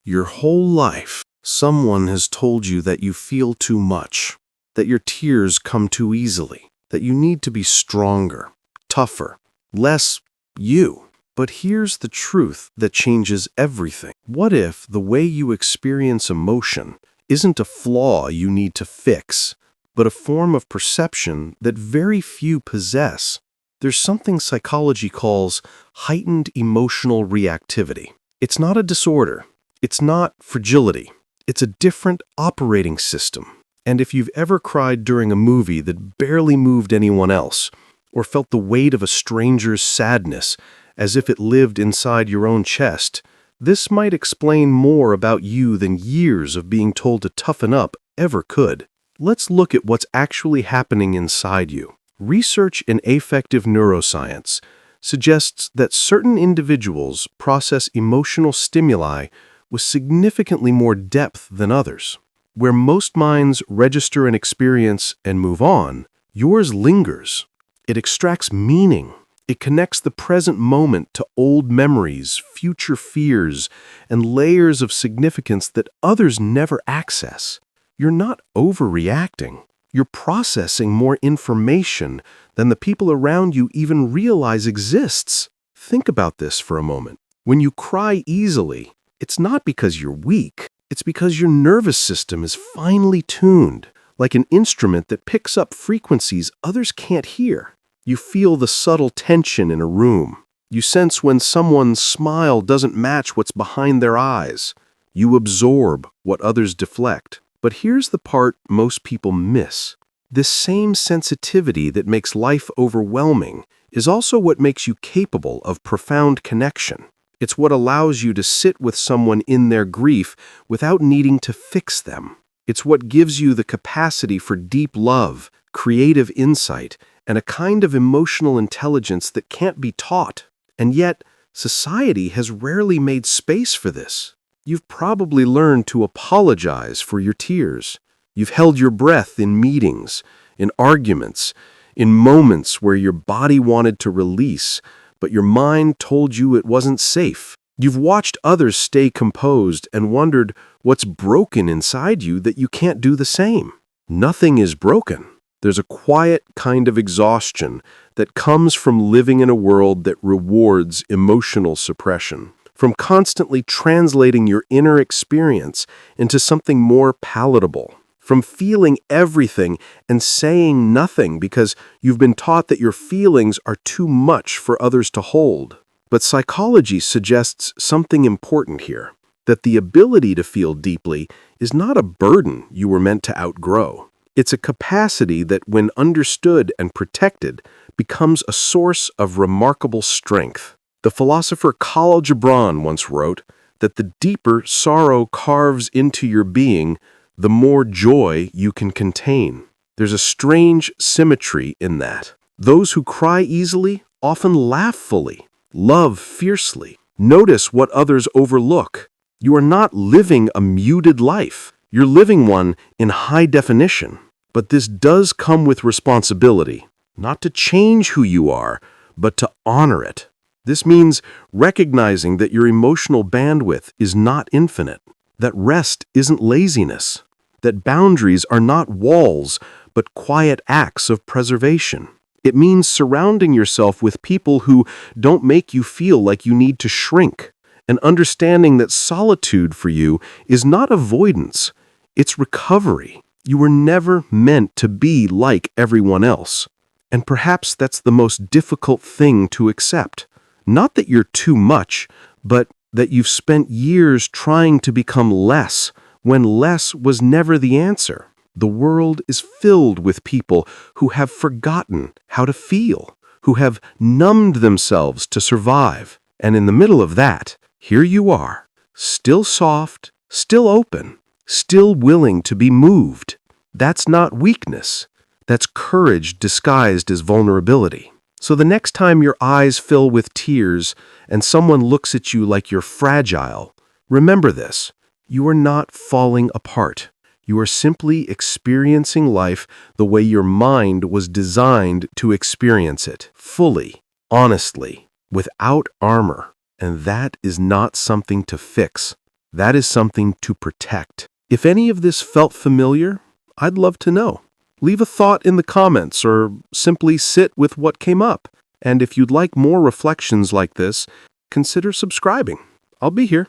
Your whole life, someone has told you that you feel too much, that your tears come too easily, that you need to be stronger, tougher, less you. But here's the truth that changes everything. What if the way you experience emotion isn't a flaw you need to fix, but a form of perception that very few possess? There's something psychology calls heightened emotional reactivity. It's not a disorder. It's not fragility. It's a different operating system. And if you've ever cried during a movie that barely moved anyone else, or felt the weight of a stranger's sadness as if it lived inside your own chest, this might explain more about you than years of being told to toughen up ever could. Let's look at what's actually happening inside you. Research in affective neuroscience suggests that certain individuals process emotional stimuli with significantly more depth than others. Where most minds register an experience and move on, yours lingers. It extracts meaning. It connects the present moment to old memories, future fears, and layers of significance that others never access. You're not overreacting. You're processing more information than the people around you even realize exists. Think about this for a moment. When you cry easily, it's not because you're weak. It's because your nervous system is finely tuned, like an instrument that picks up frequencies others can't hear. You feel the subtle tension in a room. You sense when someone's smile doesn't match what's behind their eyes. You absorb what others deflect. But here's the part most people miss. This same sensitivity that makes life overwhelming is also what makes you capable of profound connection. It's what allows you to sit with someone in their grief without needing to fix them. It's what gives you the capacity for deep love, creative insight, and a kind of emotional intelligence that can't be taught. And yet, society has rarely made space for this. You've probably learned to apologize for your tears. You've held your breath in meetings, in arguments, in moments where your body wanted to release, but your mind told you it wasn't safe. You've watched others stay composed and wondered what's broken inside you that you can't do the same. Nothing is broken. There's a quiet kind of exhaustion that comes from living in a world that rewards emotional suppression, from constantly translating your inner experience into something more palatable, from feeling everything and saying nothing because you've been taught that your feelings are too much for others to hold. But psychology suggests something important here, that the ability to feel deeply is not a burden you were meant to outgrow. It's a capacity that, when understood and protected, becomes a source of remarkable strength. The philosopher Khalil Gibran once wrote that the deeper sorrow carves into your being, the more joy you can contain. There's a strange symmetry in that. Those who cry easily often laugh fully, love fiercely, notice what others overlook. You are not living a muted life. You're living one in high definition. But this does come with responsibility, not to change who you are, but to honor it. This means recognizing that your emotional bandwidth is not infinite, that rest isn't laziness, that boundaries are not walls, but quiet acts of preservation. It means surrounding yourself with people who don't make you feel like you need to shrink, and understanding that solitude for you is not avoidance, it's recovery. You were never meant to be like everyone else. And perhaps that's the most difficult thing to accept. Not that you're too much, but that you've spent years trying to become less, when less was never the answer. The world is filled with people who have forgotten how to feel, who have numbed themselves to survive. And in the middle of that, here you are, still soft, still open, still willing to be moved. That's not weakness. That's courage disguised as vulnerability. So the next time your eyes fill with tears and someone looks at you like you're fragile, remember this: you are not falling apart. You are simply experiencing life the way your mind was designed to experience it, fully, honestly, without armor. And that is not something to fix. That is something to protect. If any of this felt familiar, I'd love to know. Leave a thought in the comments or simply sit with what came up. And if you'd like more reflections like this, consider subscribing. I'll be here.